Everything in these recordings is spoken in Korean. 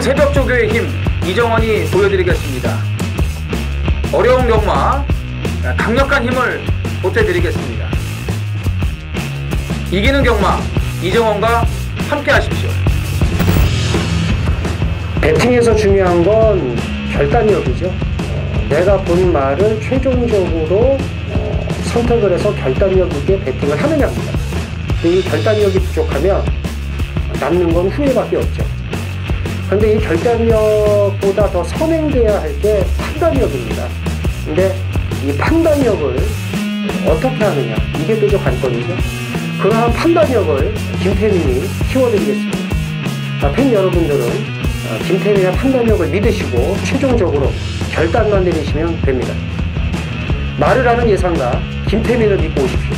새벽조교의 힘 이정원이 보여드리겠습니다. 어려운 경마 강력한 힘을 보태드리겠습니다. 이기는 경마 이정원과 함께 하십시오. 배팅에서 중요한 건 결단력이죠. 내가 본 말을 최종적으로 선택을 해서 결단력 있게 배팅을 하느냐입니다. 이 결단력이 부족하면 남는 건 후회밖에 없죠. 그런데 이 결단력보다 더 선행돼야 할 게 판단력입니다. 근데 이 판단력을 어떻게 하느냐, 이게 또 관건이죠. 그러한 판단력을 김태민이 키워드리겠습니다. 팬 여러분들은 김태민의 판단력을 믿으시고 최종적으로 결단만 내리시면 됩니다. 말을 하는 예상가 김태민을 믿고 오십시오.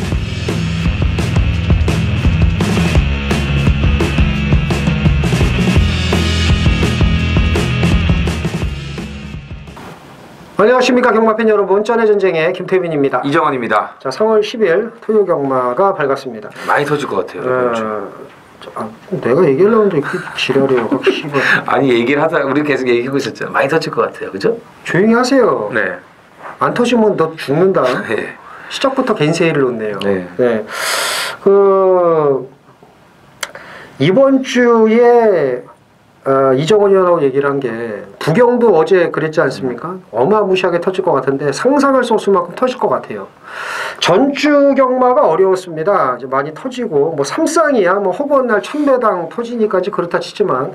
안녕하십니까 경마팬 여러분, 쩐의 전쟁의 김태민입니다. 이정원입니다. 자, 3월 10일 토요 경마가 밝았습니다. 많이 터질 것 같아요. 내가 얘기하려고 하는데 이렇게 지랄해요. 아니 얘기를 하다 우리 계속 얘기하고 있었죠. 많이 터질 것 같아요. 그죠? 조용히 하세요. 네. 안 터지면 너 죽는다. 네. 시작부터 겐세이를 놓네요. 네. 네. 이번 주에 이정원 의원하고 얘기를 한 게 부경도 어제 그랬지 않습니까? 어마무시하게 터질 것 같은데 상상할 수 없을 만큼 터질 것 같아요. 전주 경마가 어려웠습니다. 이제 많이 터지고 뭐 삼쌍이야 뭐 허구한 날 1000배당 터지니까 그렇다 치지만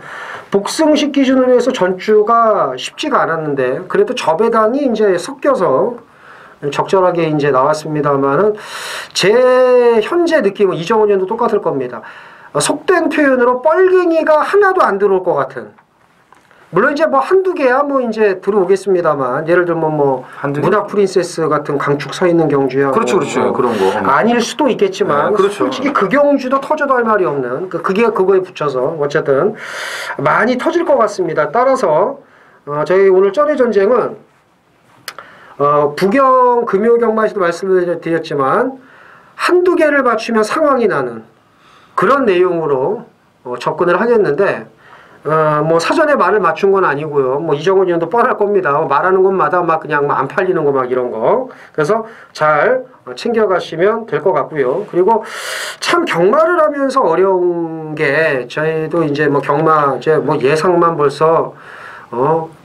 복승식 기준으로 해서 전주가 쉽지가 않았는데 그래도 저배당이 이제 섞여서 적절하게 이제 나왔습니다만은 제 현재 느낌은 이정원 의원도 똑같을 겁니다. 속된 표현으로 뻘갱이가 하나도 안 들어올 것 같은. 물론 이제 뭐 한두 개야 뭐 이제 들어오겠습니다만 예를 들면 뭐 문화 프린세스 같은 강축 서 있는 경주야. 그렇죠, 그렇죠. 그런 거. 아닐 수도 있겠지만 네, 그렇죠. 솔직히 그 경주도 터져도 할 말이 없는 그게 그거에 붙여서 어쨌든 많이 터질 것 같습니다. 따라서 저희 오늘 쩐의 전쟁은 부경 금요경마에서도 말씀을 드렸지만 한두 개를 맞추면 상황이 나는 그런 내용으로 접근을 하겠는데 뭐 사전에 말을 맞춘 건 아니고요. 뭐 이정원 의원도 뻔할 겁니다. 말하는 것마다 막 그냥 안 팔리는 거 막 이런 거. 그래서 잘 챙겨가시면 될 것 같고요. 그리고 참 경마를 하면서 어려운 게 저희도 이제 뭐 경마 이제 뭐 예상만 벌써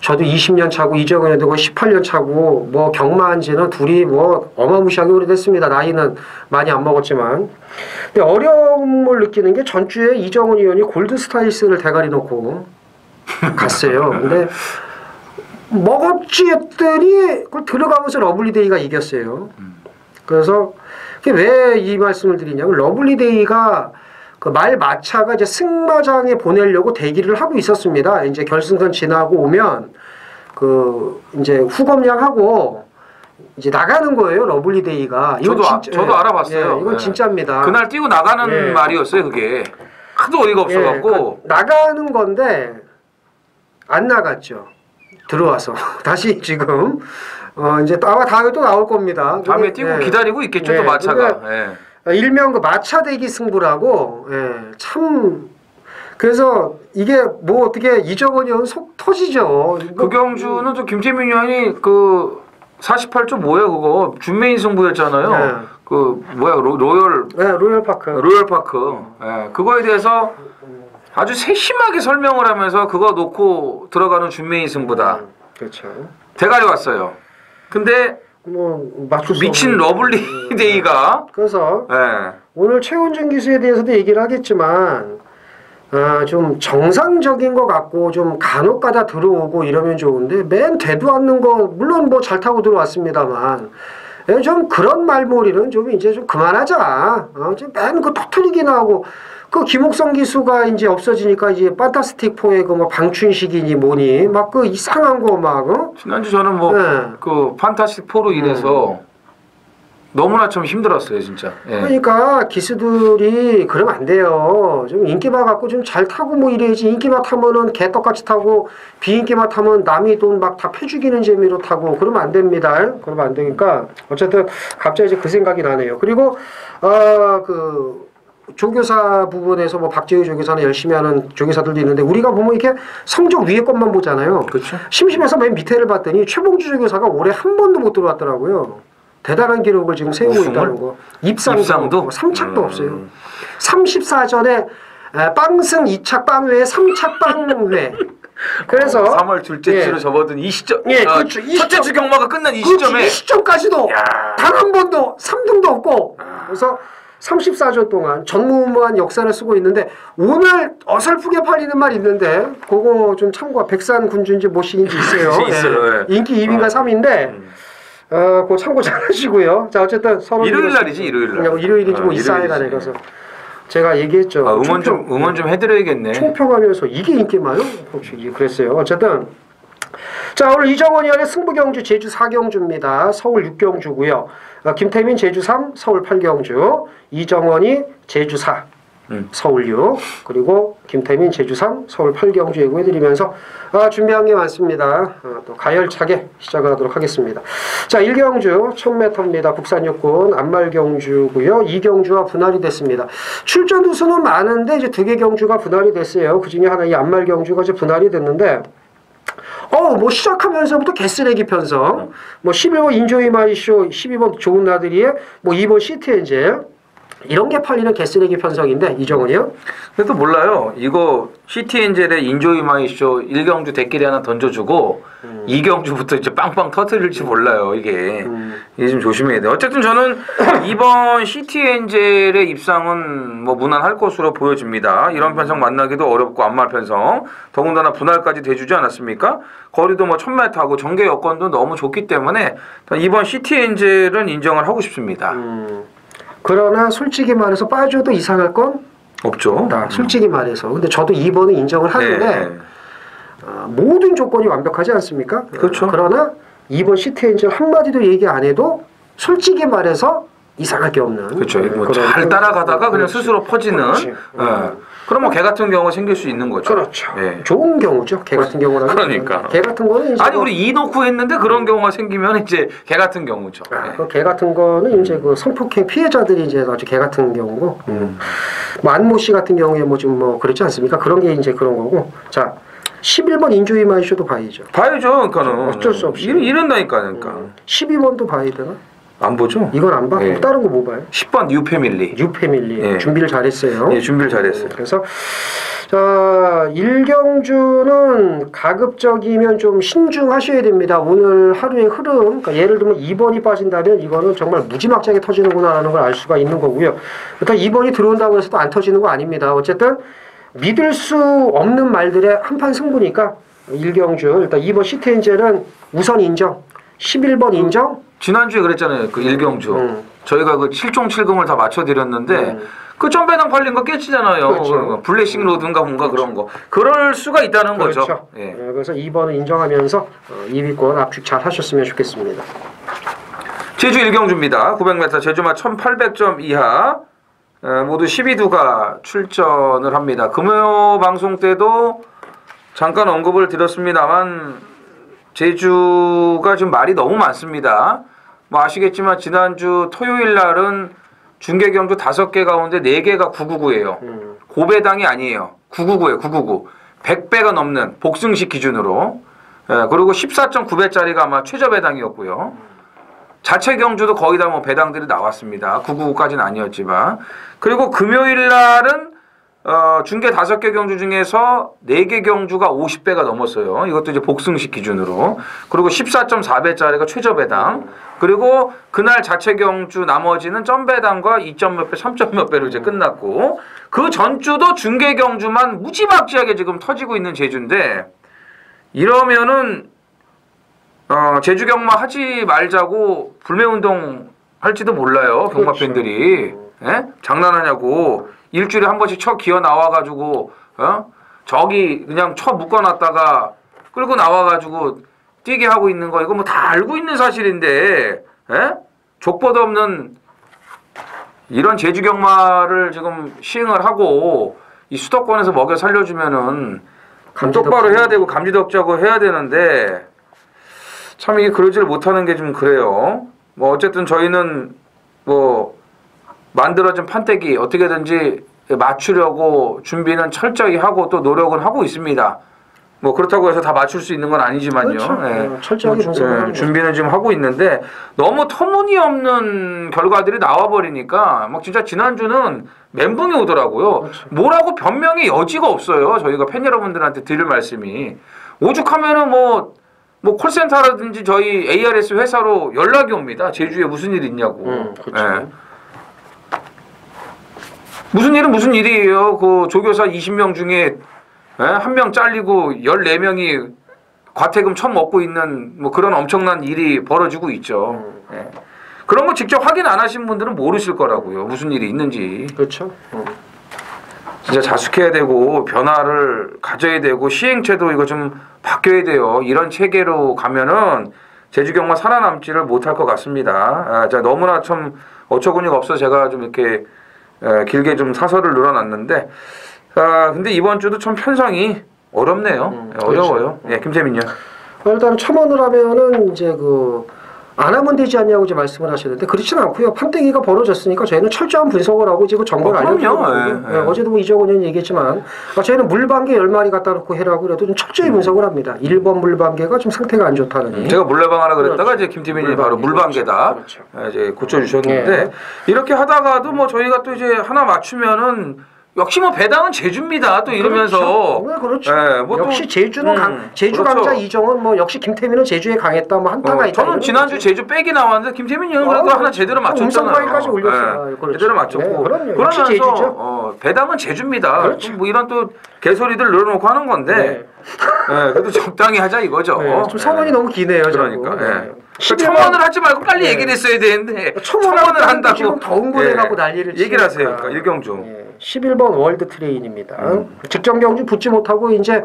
저도 20년 차고 이정원 의원도 18년 차고 뭐 경마한 지는 둘이 뭐 어마무시하게 오래됐습니다. 나이는 많이 안 먹었지만. 근데 어려움을 느끼는 게 전주에 이정원 의원이 골드스타일스를 대가리 놓고 갔어요. 근데 먹었지 했더니 그걸 들어가면서 러블리데이가 이겼어요. 그래서 왜 이 말씀을 드리냐면 러블리데이가 그 말 마차가 이제 승마장에 보내려고 대기를 하고 있었습니다. 이제 결승선 지나고 오면 그 이제 후검량하고 이제 나가는 거예요. 러블리데이가. 저도 알아봤어요. 예, 이건 진짜입니다. 그날 뛰고 나가는 말이었어요. 그게 하도 어이가 없어갖고 나가는 건데 안 나갔죠. 들어와서 다시 지금 이제 아마 다음에 또 나올 겁니다. 다음에 뛰고 기다리고 있겠죠. 또 마차가. 일명 그 마차 대기 승부라고. 참. 그래서 이게 뭐 어떻게 이정원 의원 속 터지죠. 그 경주는 또 김태민 의원이 그 48조 뭐야 그거 준메인 승부였잖아요. 그 뭐야 로열. 로열파크. 로열파크. 그거에 대해서 아주 세심하게 설명을 하면서 그거 놓고 들어가는 준메인 승부다. 그렇죠. 대가리 왔어요. 근데 뭐 맞출 수 미친 러블리데이가 그래서 오늘 최원준 기수에 대해서도 얘기를 하겠지만 좀 정상적인 것 같고 좀 간혹가다 들어오고 이러면 좋은데 맨 되도 않는 거 물론 뭐 잘 타고 들어왔습니다만 좀 그런 말머리는 좀 이제 좀 그만하자. 맨 그 터트리기나 하고 그 김옥성 기수가 이제 없어지니까 이제 판타스틱 4의 그 뭐 방춘식이니 뭐니 막 그 이상한 거 막 지난주 저는 뭐 그 판타스틱 4로 인해서 너무나 좀 힘들었어요 진짜. 그러니까 기수들이 그러면 안 돼요. 좀 인기마 갖고 좀 잘 타고 뭐 이래야지. 인기마 타면은 개떡같이 타고 비인기마 타면 남이 돈 막 다 패죽이는 재미로 타고 그러면 안 됩니다. 그러면 안 되니까 어쨌든 갑자기 이제 그 생각이 나네요. 그리고 조교사 부분에서 뭐 박재희 조교사는 열심히 하는 조교사들도 있는데 우리가 보면 이렇게 성적 위에 것만 보잖아요. 그렇죠. 심심해서 맨 밑에를 봤더니 최봉주 조교사가 올해 한 번도 못 들어왔더라고요. 대단한 기록을 지금 세우고 우승을? 있다는 거. 입상도 없고 3착도 없어요. 34전에 빵승 2착 빵회 3착 빵회. 그래서 3월 둘째 주로 접어든 이 시점. 예, 그렇죠. 이 첫째 시점. 주 경마가 끝난 이 그렇지, 시점에 이 시점까지도 야. 단 한 번도 3등도 없고 그래서 34전 동안 전무후무한 역사를 쓰고 있는데 오늘 어설프게 팔리는 말 있는데 그거 좀 참고 백산 군주인지 모신인지 있어요. 있어요. 예. 인기 2위인가 3위인데 그거 참고 잘 하시고요. 자 어쨌든 서로 일요일 날이지 일요일 날. 일요일인지 뭐 이사회 간에 일요일이지. 가서 제가 얘기했죠. 응원 좀 해드려야겠네. 총평하면서 이게 인기마요? 혹시 그랬어요. 어쨌든 자 오늘 이정원 의원의 승부경주 제주 4경주입니다. 서울 6경주고요. 김태민 제주 3, 서울 8경주. 이정원이 제주 4, 서울 6. 그리고 김태민 제주 3, 서울 8경주 예고해드리면서 준비한 게 많습니다. 또 가열차게 시작을 하도록 하겠습니다. 자 1경주 1000m입니다. 국산 육군 안말경주고요. 2경주와 분할이 됐습니다. 출전 두수는 많은데 이제 2개 경주가 분할이 됐어요. 그 중에 하나 이 안말경주가 이제 분할이 됐는데 뭐 시작하면서부터 개쓰레기 편성, 뭐 11번 인조이 마이쇼, 12번 좋은 나들이에, 뭐 2번 시티엔젤 이런 게 팔리는 개쓰레기 편성인데 이정은이요? 그래도 몰라요. 이거 시티엔젤의 인조이 마이쇼 1경주 대끼리 하나 던져주고 2경주부터 이제 빵빵 터트릴지 몰라요. 이게 좀 조심해야 돼요. 어쨌든 저는 이번 시티엔젤의 입상은 뭐 무난할 것으로 보여집니다. 이런 편성 만나기도 어렵고 안말 편성 더군다나 분할까지 대주지 않았습니까? 거리도 뭐 1000m하고 전개 여건도 너무 좋기 때문에 이번 시티엔젤은 인정을 하고 싶습니다. 그러나 솔직히 말해서 빠져도 이상할 건 없죠. 솔직히 말해서. 근데 저도 2번은 인정을 하는데 모든 조건이 완벽하지 않습니까? 그렇죠. 그러나 2번 시티엔젤 한마디도 얘기 안 해도 솔직히 말해서 이상할 게 없는. 그렇죠. 뭐잘 따라가다가 그냥 스스로 퍼지는. 그럼 뭐 개 같은 경우가 생길 수 있는 거죠. 그렇죠. 좋은 경우죠. 개 같은 경우라면. 그러니까. 개 같은 거는 이제 아니 우리 이 놓고 했는데 그런 경우가 생기면 이제 개 같은 경우죠. 그 개 같은 거는 이제 그 성폭행 피해자들이 이제 아주 개 같은 경우고. 뭐 안모 씨 같은 경우에 뭐 지금 뭐 그렇지 않습니까? 그런 게 이제 그런 거고. 자. 11번 인조이 마이쇼도 봐야죠. 봐야죠. 그러니까는 어쩔 수 없이. 이런다니까. 그러니까. 12번도 봐야 되나? 안 보죠? 이건 안 봐? 예. 다른 거 뭐 봐요? 10번 뉴 패밀리. 뉴 패밀리. 예. 준비를 잘했어요. 예, 준비를 잘했어요. 그래서 자, 1경주는 가급적이면 좀 신중하셔야 됩니다. 오늘 하루의 흐름, 그러니까 예를 들면 2번이 빠진다면 이거는 정말 무지막지하게 터지는구나라는 걸 알 수가 있는 거고요. 일단 2번이 들어온다고 해서도 안 터지는 거 아닙니다. 어쨌든 믿을 수 없는 말들의 한판 승부니까 1경주 일단 2번 시트엔젤은 우선 인정, 11번 인정. 지난주에 그랬잖아요. 그 1경주. 저희가 그 7종 7금을 다 맞춰드렸는데 그 점배당 팔린 거 깨치잖아요. 그렇죠. 블레싱 로드인가 뭔가 그런 거. 그럴 수가 있다는 그렇죠. 거죠. 예. 그래서 2번을 인정하면서 2위권 압축 잘 하셨으면 좋겠습니다. 제주 1경주입니다. 900m 제주마 1800점 이하 모두 12두가 출전을 합니다. 금요 방송 때도 잠깐 언급을 드렸습니다만 제주가 지금 말이 너무 많습니다. 뭐 아시겠지만 지난주 토요일 날은 중계경주 5개 가운데 4개가 999예요. 고배당이 아니에요. 999예요. 999. 100배가 넘는 복승식 기준으로. 그리고 14.9배짜리가 아마 최저배당이었고요. 자체 경주도 거의 다 뭐 배당들이 나왔습니다. 999까지는 아니었지만. 그리고 금요일 날은 중계 5개 경주 중에서 4개 경주가 50배가 넘었어요. 이것도 이제 복승식 기준으로. 그리고 14.4배짜리가 최저배당. 그리고 그날 자체 경주 나머지는 점배당과 2점 몇 배, 3점 몇 배로 이제 끝났고 그 전주도 중계 경주만 무지막지하게 지금 터지고 있는 제주인데 이러면은 제주 경마 하지 말자고 불매운동 할지도 몰라요. 경마 팬들이. 예? 장난하냐고. 일주일에 한 번씩 쳐 기어 나와가지고 저기 그냥 쳐 묶어놨다가 끌고 나와가지고 뛰게 하고 있는 거 이거 뭐 다 알고 있는 사실인데 족보도 없는 이런 제주 경마를 지금 시행을 하고 이 수도권에서 먹여 살려주면은 똑바로 해야 되고 감지덕자고 해야 되는데 참 이게 그러지를 못하는 게 좀 그래요. 뭐 어쨌든 저희는 뭐 만들어진 판때기 어떻게든지 맞추려고 준비는 철저히 하고 또 노력은 하고 있습니다. 뭐 그렇다고 해서 다 맞출 수 있는 건 아니지만요. 그렇죠. 예. 철저하게 분석을 준비는 지금 하고 있는데 너무 터무니없는 결과들이 나와버리니까 막 진짜 지난주는 멘붕이 오더라고요. 그렇죠. 뭐라고 변명의 여지가 없어요. 저희가 팬 여러분들한테 드릴 말씀이 오죽하면은 뭐 콜센터라든지 저희 ARS 회사로 연락이 옵니다. 제주에 무슨 일 있냐고. 그렇죠. 예. 무슨 일은 무슨 일이에요. 그 조교사 20명 중에 한 명 잘리고 14명이 과태금 처음 먹고 있는 뭐 그런 엄청난 일이 벌어지고 있죠. 예. 그런 거 직접 확인 안 하신 분들은 모르실 거라고요. 무슨 일이 있는지. 그렇죠. 진짜 자숙해야 되고 변화를 가져야 되고 시행체도 이거 좀 바뀌어야 돼요. 이런 체계로 가면은 제주경마 살아남지를 못할 것 같습니다. 자, 너무나 참 어처구니가 없어 제가 좀 이렇게 길게 좀 사설을 늘어놨는데 근데 이번 주도 참 편성이 어렵네요. 어려워요. 그렇죠. 예, 김재민요. 일단 첨언을 하면은 이제 안 하면 되지 않냐고 이제 말씀을 하시는데 그렇지는 않고요. 판때기가 벌어졌으니까 저희는 철저한 분석을 하고 지금 정보를 알려드리고 그럼요. 예. 어제도 뭐 이정원 의원이 얘기했지만 저희는 물방개 10마리 갖다 놓고 해라고 그래도 좀 철저히 분석을 합니다. 1번 물방개가 좀 상태가 안 좋다느니 제가 물레방 하라 그랬다가 그렇죠. 이제 김태민이 바로 물방개다 그렇죠. 이제 고쳐주셨는데 네. 이렇게 하다가도 뭐 저희가 또 이제 하나 맞추면은 역시 뭐 배당은 제주입니다. 또 이러면서 그렇죠. 예, 뭐또 역시 제주는 제주 그렇죠. 강자 이정은 뭐 역시 김태민은 제주에 강했다 뭐 한타가 있다. 저는 지난주 제주 빼기 나왔는데 김태민이 형은 그래도 하나 제대로 맞췄잖아요. 음성과일까지 올렸어요. 예, 그렇죠. 제대로 맞췄고 네, 그럼요. 그러면서 역시 제주죠. 배당은 제주입니다. 그렇죠. 뭐 이런 또 개소리들 늘어놓고 하는 건데 네. 그래도 적당히 하자 이거죠. 네, 좀 서문이 너무 기네요. 그러니까. 자꾸. 예. 11번 첨언을 하지 말고 빨리 네. 얘기를 했어야 되는데 첨언을 한다고 지금 더운 거에 갖고 난리를 얘기를 하세요. 치니까. 그러니까 일경주. 11번 월드 트레인입니다. 직전 경주 붙지 못하고 이제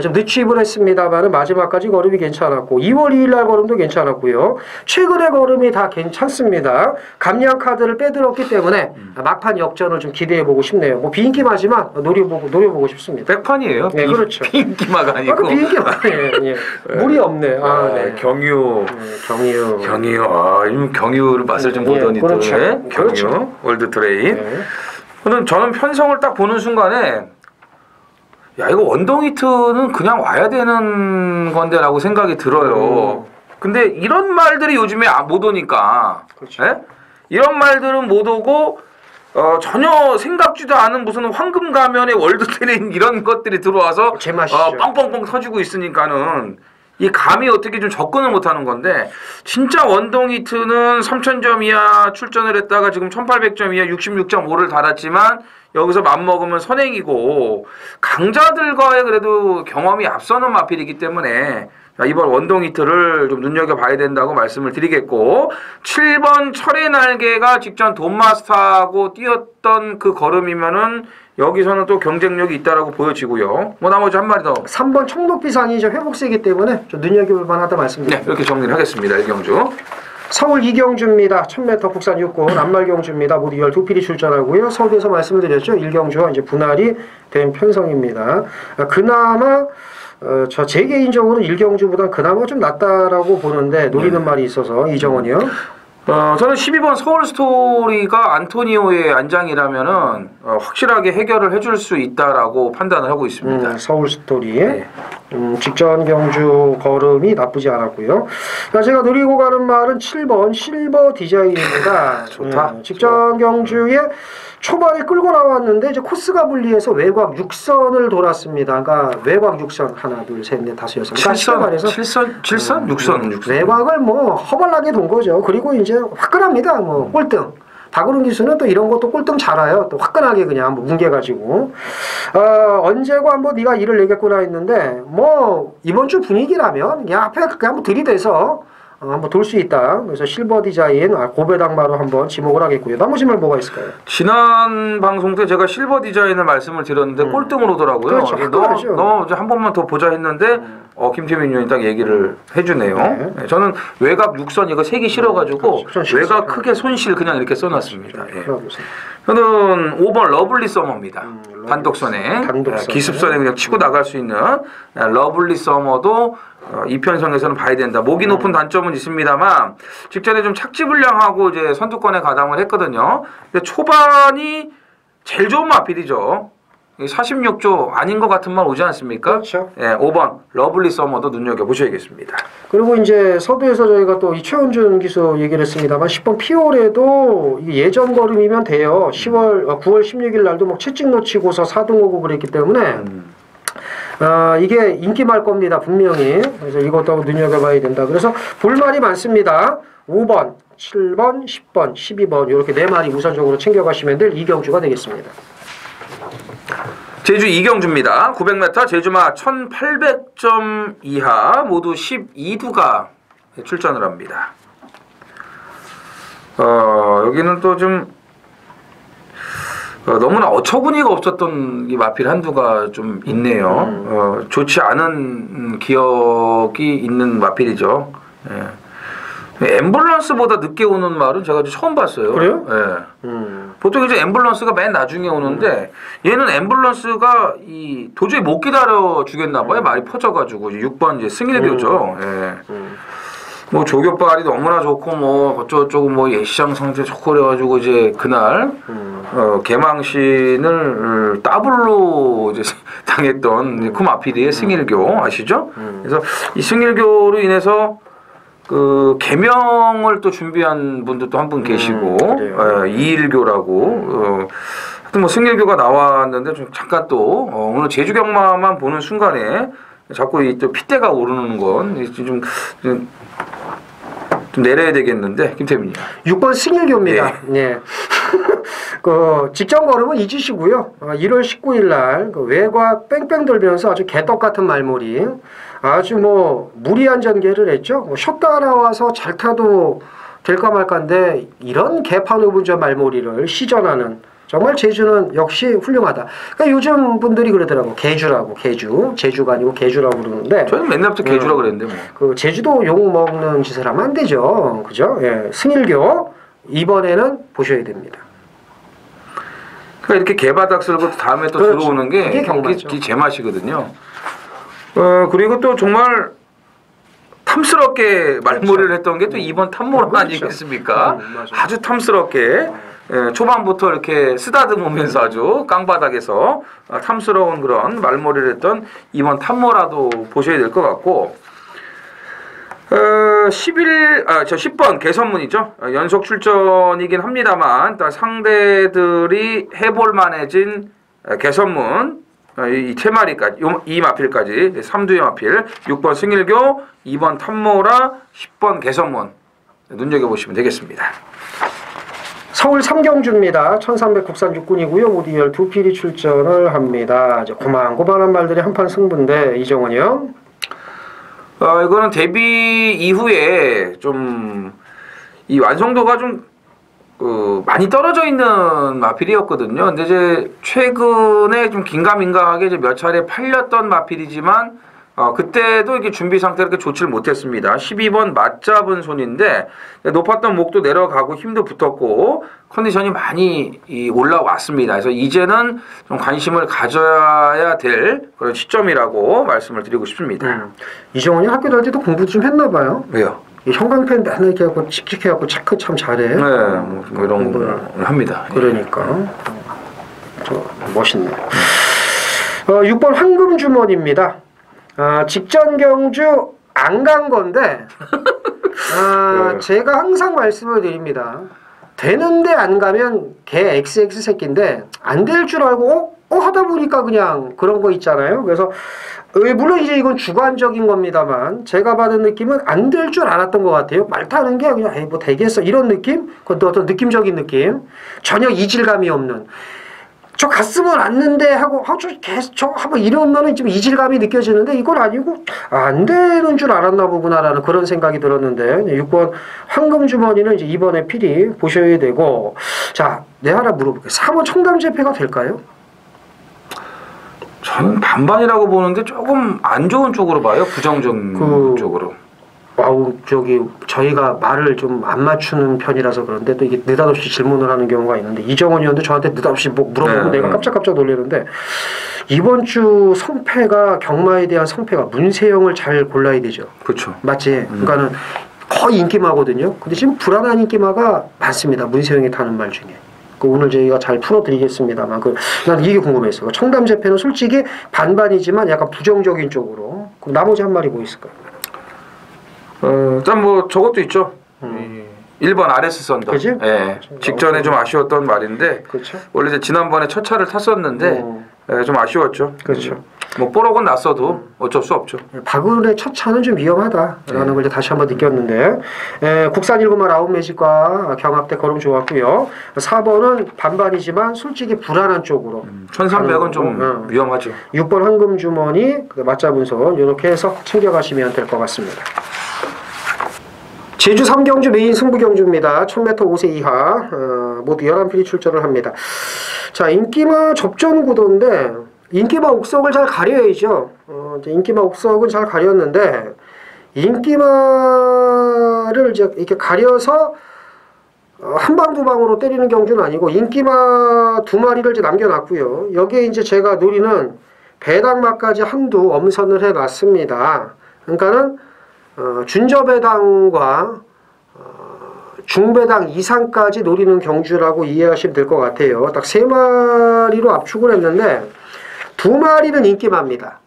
좀 늦추입을 했습니다만 마지막까지 걸음이 괜찮았고 2월 2일 날 걸음도 괜찮았고요. 최근의 걸음이 다 괜찮습니다. 감량 카드를 빼들었기 때문에 막판 역전을 좀 기대해 보고 싶네요. 뭐 비인기마지만 노려보고 싶습니다. 백판이에요. 네, 그렇죠. 비인기마가 아니고. 비인기마예요. 물이 없네. 네. 경유. 경유. 경유를 맛을 좀 보더니 그렇죠. 또 경유 그렇죠. 월드 트레인. 네. 저는 편성을 딱 보는 순간에 야 이거 원동이트는 그냥 와야 되는 건데라고 생각이 들어요. 근데 이런 말들이 요즘에 못 오니까 그렇죠. 예? 이런 말들은 못 오고 전혀 생각지도 않은 무슨 황금 가면의 월드 트레인 이런 것들이 들어와서 제맛이죠. 뻥뻥뻥 터지고 있으니까는 이 감이 어떻게 좀 접근을 못하는 건데 진짜 원동이트는 3,000점 이하 출전을 했다가 지금 1,800점 이하 66.5를 달았지만 여기서 맘먹으면 선행이고 강자들과의 그래도 경험이 앞서는 마필이기 때문에 이번 원동이트를 좀 눈여겨봐야 된다고 말씀을 드리겠고 7번 철의 날개가 직전 돈마스터하고 뛰었던 그 걸음이면은 여기서는 또 경쟁력이 있다라고 보여지고요. 뭐 나머지 한 마리 더. 3번 총높이상이 이제 회복세기 때문에 좀 눈여겨볼 만하다 말씀드립니다. 네, 이렇게 정리를 하겠습니다. 일경주. 서울 이경주입니다. 1000m 국산 육군 남말경주입니다. 모두 12필이 출전하고요. 서울에서 말씀을 드렸죠. 일경주와 이제 분할이 된 편성입니다. 그나마 제 개인적으로는 일경주보다 그나마 좀 낫다라고 보는데 노리는 말이 있어서 이정원이요. 저는 12번 서울 스토리가 안토니오의 안장이라면은 확실하게 해결을 해줄 수 있다라고 판단을 하고 있습니다. 서울 스토리. 네. 직전 경주 걸음이 나쁘지 않았고요. 제가 노리고 가는 말은 7번 실버 디자인입니다. 좋다. 직전 경주에 초반에 끌고 나왔는데 이제 코스가 분리해서 외곽 6선을 돌았습니다. 그러니까 외곽 6선 하나, 둘, 셋, 넷, 다섯, 여섯. 7선? 6선. 외곽을 뭐 허벌나게 돈 거죠. 그리고 이제 화끈합니다. 뭐 꼴등. 박으론 기수는 또 이런 것도 꼴등 잘해요. 또 화끈하게 그냥 한번 뭉개가지고 언제고 한번 네가 일을 내겠구나 했는데 뭐 이번 주 분위기라면 그냥 앞에 그냥 한번 들이대서 한번 돌 수 있다. 그래서 실버 디자인 고배당마로 한번 지목을 하겠고요. 나머지 말 뭐가 있을까요? 지난 방송 때 제가 실버 디자인을 말씀을 드렸는데 꼴등으로 오더라고요. 그렇죠. 너 한 번만 더 보자 했는데 김태민 의원이 딱 얘기를 해주네요. 네. 저는 외곽 6선 이거 색이 싫어가지고 그렇죠. 외곽 크게 손실 그냥 이렇게 써놨습니다. 예. 그러보세요. 저는 5번 러블리 서머입니다. 단독선에 단독선에. 기습선에 그냥 치고 나갈 수 있는 러블리 서머도 이편성에서는 봐야 된다. 목이 높은 단점은 있습니다만 직전에 좀 착지불량하고 이제 선두권에 가담을 했거든요. 근데 초반이 제일 좋은 마필이죠. 46조 아닌 것 같은 말 오지 않습니까? 그렇죠. 예, 5번 러블리 서머도 눈여겨보셔야겠습니다. 그리고 이제 서두에서 저희가 또 이 최원준 기수 얘기를 했습니다만 10번 피올에도 예전 걸음이면 돼요. 9월 16일 날도 뭐 채찍 놓치고서 4등 오고 그랬기 때문에 이게 인기 말 겁니다. 분명히. 그래서 이것도 눈여겨봐야 된다. 그래서 볼말이 많습니다. 5번, 7번, 10번, 12번 이렇게 4마리 우선적으로 챙겨가시면 될 이경주가 되겠습니다. 제주 이경주입니다. 900m 제주마 1800점 이하 모두 12두가 출전을 합니다. 여기는 또 좀 너무나 어처구니가 없었던 이 마필 한두가 좀 있네요. 좋지 않은 기억이 있는 마필이죠. 예. 앰뷸런스보다 늦게 오는 말은 제가 처음 봤어요. 그래요? 예. 보통 이제 앰뷸런스가 맨 나중에 오는데 얘는 앰뷸런스가 도저히 못 기다려 주겠나 봐요. 말이 퍼져가지고 6번 이제 승일교죠. 예. 뭐 조교빨이 너무나 좋고 뭐 어쩌고저쩌고 뭐 예시장 상태 좋고 그래가지고 이제 그날 개망신을 더블로 이제 당했던 그 마피디의 승일교 아시죠? 그래서 이 승일교로 인해서 그 개명을 또 준비한 분도 또 한 분 계시고 이일교라고 하여튼 뭐 승일교가 나왔는데 좀 잠깐 또 오늘 제주 경마만 보는 순간에 자꾸 이 또 핏대가 오르는 건 좀 내려야 되겠는데 김태민이 6번 승일교입니다. 네. 그 직전 걸음은 잊으시고요. 1월 19일 날 그 외곽 뺑뺑 돌면서 아주 개떡 같은 말머리 아주 뭐 무리한 전개를 했죠. 뭐 쉬었다 나와서 잘 타도 될까 말까인데 이런 개판 후분전 말머리를 시전하는 정말 제주는 역시 훌륭하다. 그러니까 요즘 분들이 그러더라고. 개주라고 개주. 제주가 아니고 개주라고 그러는데 저는 맨날부터 개주라고 그랬는데 뭐. 그 제주도 욕 먹는 짓을 하면 안 되죠. 그죠? 예. 승일교 이번에는 보셔야 됩니다. 그러니까 이렇게 개바닥 쓸고 다음에 또 그렇죠. 들어오는 게 이게 경마죠. 이게 제맛이거든요. 그리고 또 정말 탐스럽게 말머리를 그렇죠. 했던 게 또 이번 탐모란 그렇죠. 아니겠습니까? 맞아요. 아주 탐스럽게 초반부터 이렇게 쓰다듬으면서 아주 깡바닥에서 탐스러운 그런 말머리를 했던 이번 탐모라도 보셔야 될 것 같고 10번 개선문이죠. 연속 출전이긴 합니다만 상대들이 해볼만해진 개선문 이 세 마리까지 이 마필까지 3두의 마필 6번 승일교 2번 탐모라 10번 개선문 눈여겨보시면 되겠습니다. 서울 삼경주입니다. 1300 국산 육군이고요. 모두 12필이 출전을 합니다. 이제 고만고만한 말들이 한판 승부인데 이정원이요. 이거는 데뷔 이후에 좀 이 완성도가 좀 많이 떨어져 있는 마필이었거든요. 근데 이제 최근에 좀 긴가민가하게 이제 몇 차례 팔렸던 마필이지만 그때도 이게 준비 상태가 그렇게 좋지를 못했습니다. 12번 맞잡은 손인데 높았던 목도 내려가고 힘도 붙었고 컨디션이 많이 올라왔습니다. 그래서 이제는 좀 관심을 가져야 될 그런 시점이라고 말씀을 드리고 싶습니다. 이정원이 학교 다닐 때도 공부 좀 했나 봐요. 왜요? 형광펜 맨날 이렇게 하고 칙칙해갖고 체크 참 잘해. 네, 뭐 이런 거 합니다. 그러니까 저 멋있네. 6번 황금주머니입니다. 직전 경주 안 간 건데 제가 항상 말씀을 드립니다. 되는데 안 가면 개 XX 새끼인데 안 될 줄 알고 하다 보니까 그냥 그런 거 있잖아요. 그래서 물론 이제 이건 주관적인 겁니다만 제가 받은 느낌은 안 될 줄 알았던 것 같아요. 말 타는 게 그냥 뭐 되겠어 이런 느낌? 그것도 어떤 느낌적인 느낌? 전혀 이질감이 없는. 저 갔으면 왔는데 하고 저 하고 이러면은 좀 이질감이 느껴지는데 이건 아니고 안 되는 줄 알았나 보구나라는 그런 생각이 들었는데 6번 황금주머니는 이제 이번에 필히 보셔야 되고 자, 내 하나 물어볼게요. 4번 청담재패가 될까요? 저는 반반이라고 보는데 조금 안 좋은 쪽으로 봐요. 부정적인 쪽으로. 와우 저희가 말을 좀 안 맞추는 편이라서 그런데 또 이게 느닷없이 질문을 하는 경우가 있는데 이정원 의원도 저한테 느닷없이 뭐 물어보면 내가 깜짝깜짝 놀라는데 이번 주 성패가 경마에 대한 성패가 문세영을 잘 골라야 되죠. 그렇죠. 맞지? 그러니까는 거의 인기마거든요. 근데 지금 불안한 인기마가 많습니다. 문세영이 타는 말 중에. 오늘 저희가 잘 풀어드리겠습니다만 난 이게 궁금했어요. 청담재패는 솔직히 반반이지만 약간 부정적인 쪽으로. 그럼 나머지 한 마리 뭐 있을까요? 일단 뭐 저것도 있죠. 1번 RS 썬더. 그치? 예. 직전에 좀 아쉬웠던 말인데 그렇죠. 원래 이제 지난번에 첫 차를 탔었는데 좀 아쉬웠죠. 그렇죠. 뭐 뽀록은 났어도 어쩔 수 없죠. 박은우의 첫 차는 좀 위험하다라는 걸 이제 다시 한번 느꼈는데 국산 1구말 아웃매직과 경합대 걸음 좋았고요. 4번은 반반이지만 솔직히 불안한 쪽으로 1300은 좀 위험하죠. 6번 황금주머니 맞잡은 손 이렇게 해서 챙겨가시면 될 것 같습니다. 제주 3경주 메인 승부경주입니다. 1000m 5세 이하 모두 11필이 출전을 합니다. 자, 인기마 접전 구도인데 인기마 옥석을 잘 가려야죠. 이제 인기마 옥석은 잘 가렸는데 인기마를 이제 이렇게 가려서 한 방 두 방으로 때리는 경주는 아니고 인기마 두 마리를 이제 남겨놨고요. 여기에 이제 제가 노리는 배당마까지 한두 엄선을 해놨습니다. 그러니까는 준저배당과 중배당 이상까지 노리는 경주라고 이해하시면 될 것 같아요. 딱 3마리로 압축을 했는데 2마리는 인기마입니다.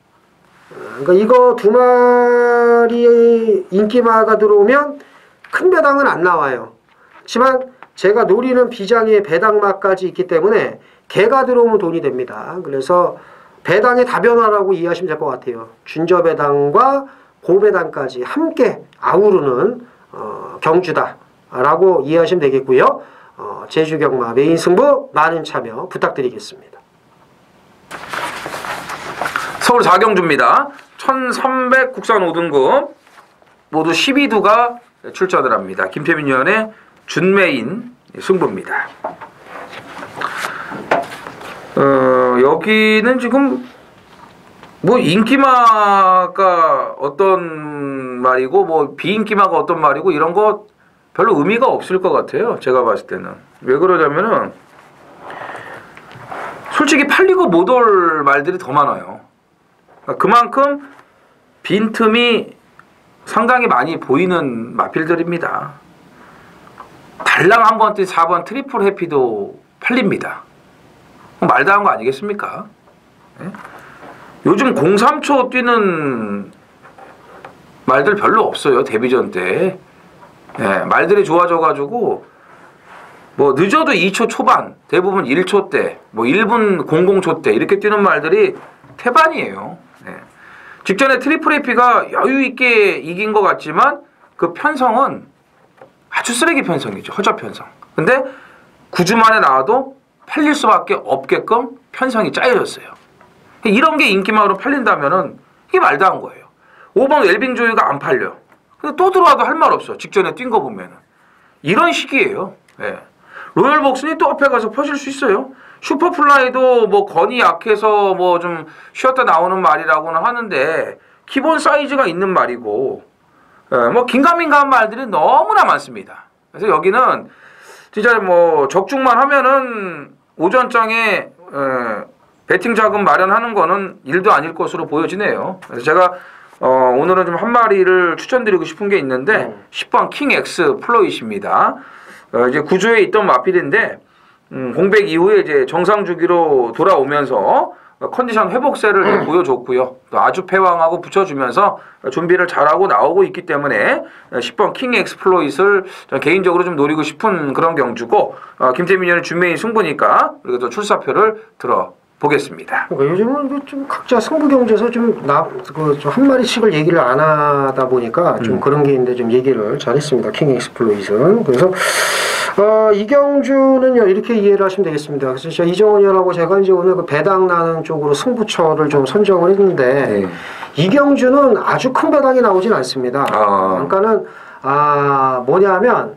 그러니까 이거 2마리의 인기마가 들어오면 큰 배당은 안 나와요. 하지만 제가 노리는 비장의 배당마까지 있기 때문에 개가 들어오면 돈이 됩니다. 그래서 배당의 다변화라고 이해하시면 될 것 같아요. 준저배당과 고배당까지 함께 아우르는 경주다라고 이해하시면 되겠고요. 제주경마 메인 승부 많은 참여 부탁드리겠습니다. 서울 4경주입니다. 1300 국산 5등급 모두 12두가 출전을 합니다. 김태민 의원의 준메인 승부입니다. 여기는 지금 뭐 인기마가 어떤 말이고 뭐 비인기마가 어떤 말이고 이런 거 별로 의미가 없을 것 같아요. 제가 봤을 때는. 왜 그러냐면은 솔직히 팔리고 못 올 말들이 더 많아요. 그만큼 빈틈이 상당히 많이 보이는 마필들입니다. 달랑 한 번 뛴 4번 트리플 해피도 팔립니다. 말도 한 거 아니겠습니까? 네? 요즘 03초 뛰는 말들 별로 없어요. 데뷔전 때. 네, 말들이 좋아져가지고 뭐 늦어도 2초 초반, 대부분 1초 대, 뭐 1분 00초 대 이렇게 뛰는 말들이 태반이에요. 네. 직전에 트리플 AP가 여유 있게 이긴 것 같지만 그 편성은 아주 쓰레기 편성이죠. 허접 편성. 근데 9주 만에 나와도 팔릴 수밖에 없게끔 편성이 짜여졌어요. 이런 게 인기마로 팔린다면은 이게 말도 안 거예요. 5번 웰빙 조이가 안 팔려. 근데 또 들어와도 할 말 없어. 직전에 뛴 거 보면은. 이런 식이에요. 예. 로열 복순이 또 앞에 가서 퍼질 수 있어요. 슈퍼플라이도 뭐 건이 약해서 뭐 좀 쉬었다 나오는 말이라고는 하는데 기본 사이즈가 있는 말이고 뭐 긴가민가한 말들이 너무나 많습니다. 그래서 여기는 진짜 뭐 적중만 하면은 오전장에 배팅 자금 마련하는 거는 일도 아닐 것으로 보여지네요. 그래서 제가 오늘은 좀 한 마리를 추천드리고 싶은 게 있는데 10번 킹 X 플로잇입니다. 이제 구조에 있던 마필인데 공백 이후에 이제 정상 주기로 돌아오면서 컨디션 회복세를 보여줬고요. 또 아주 패왕하고 붙여주면서 준비를 잘하고 나오고 있기 때문에 10번 킹 엑스플로잇을 개인적으로 좀 노리고 싶은 그런 경주고 김태민 의원의 준메인 승부니까 그리고 또 출사표를 들어보겠습니다. 그러니까 요즘은 좀 각자 승부 경주에서 좀 한 마리씩을 얘기를 안 하다 보니까 좀 그런 게 있는데 좀 얘기를 잘했습니다. 킹 엑스플로잇은. 그래서 이 경주는요 이렇게 이해를 하시면 되겠습니다. 그래서 이정원 의원하고 제가 이제 오늘 그 배당 나는 쪽으로 승부처를 좀 선정을 했는데 이 경주는 아주 큰 배당이 나오진 않습니다. 그러니까는 뭐냐면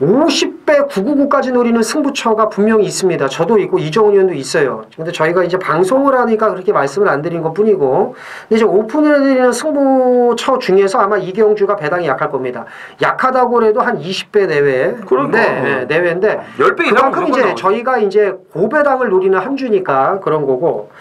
50배 999까지 노리는 승부처가 분명히 있습니다. 저도 있고 이정훈 의원도 있어요. 근데 저희가 이제 방송을 하니까 그렇게 말씀을 안 드린 것 뿐이고, 근데 이제 오픈을 해드리는 승부처 중에서 아마 이경주가 배당이 약할 겁니다. 약하다고 해도 한 20배 내외. 그러니까. 네, 내외인데 10배 이상 그만큼 이제 저희가 이제 고배당을 노리는 한 주니까 그런 거고.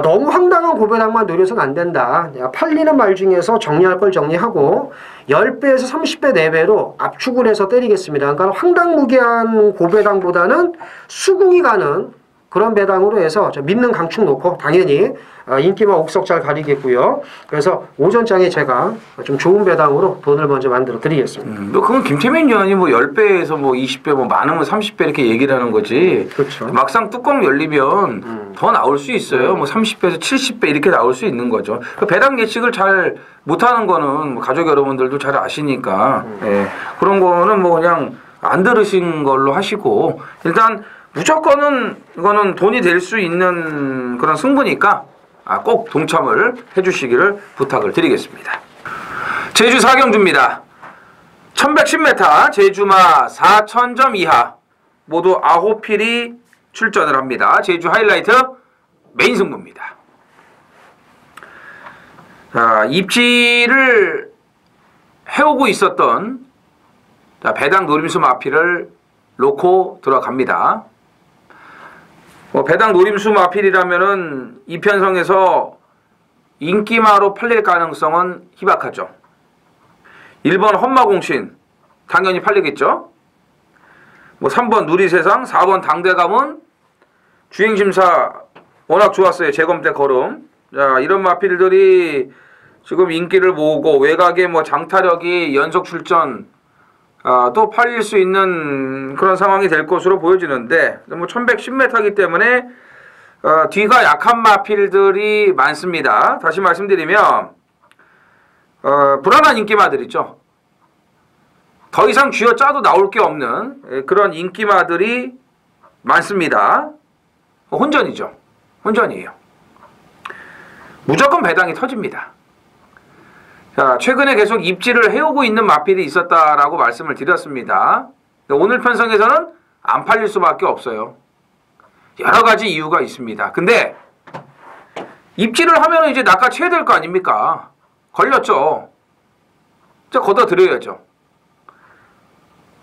너무 황당한 고배당만 노려서는 안 된다. 팔리는 말 중에서 정리할 걸 정리하고 10배에서 30배 내외로 압축을 해서 때리겠습니다. 그러니까 황당무계한 고배당보다는 수긍이 가는 그런 배당으로 해서 믿는 강축 놓고 당연히 인기만 옥석 잘 가리겠고요. 그래서 오전장에 제가 좀 좋은 배당으로 돈을 먼저 만들어 드리겠습니다. 뭐 그건 김태민 의원이 뭐 10배에서 뭐 20배 뭐 많으면 30배 이렇게 얘기를 하는 거지. 그렇죠. 막상 뚜껑 열리면 더 나올 수 있어요. 뭐 30배에서 70배 이렇게 나올 수 있는 거죠. 그 배당 예측을 잘 못하는 거는 뭐 가족 여러분들도 잘 아시니까 예. 그런 거는 뭐 그냥 안 들으신 걸로 하시고 일단 무조건은 이거는 돈이 될 수 있는 그런 승부니까 꼭 동참을 해주시기를 부탁을 드리겠습니다. 제주 4경주입니다. 1110m 제주마 4000점 이하 모두 9필이 출전을 합니다. 제주 하이라이트 메인 승부입니다. 자, 입지를 해오고 있었던 배당 노림수 마필을 놓고 들어갑니다. 배당 노림수 마필이라면은 이편성에서 인기마로 팔릴 가능성은 희박하죠. 1번 험마공신 당연히 팔리겠죠. 3번 누리세상, 4번 당대감은 주행심사 워낙 좋았어요. 재검 때 걸음. 자, 이런 마필들이 지금 인기를 모으고 외곽에 장타력이 연속 출전 또 팔릴 수 있는 그런 상황이 될 것으로 보여지는데 1110m이기 때문에 뒤가 약한 마필들이 많습니다. 다시 말씀드리면 불안한 인기마들 있죠. 더 이상 쥐어짜도 나올 게 없는 그런 인기마들이 많습니다. 혼전이죠. 혼전이에요. 무조건 배당이 터집니다. 자, 최근에 계속 입지를 해오고 있는 마필이 있었다라고 말씀을 드렸습니다. 오늘 편성에서는 안 팔릴 수밖에 없어요. 여러 가지 이유가 있습니다. 근데 입지를 하면 이제 낚아채야 될 거 아닙니까? 걸렸죠. 자, 걷어들여야죠.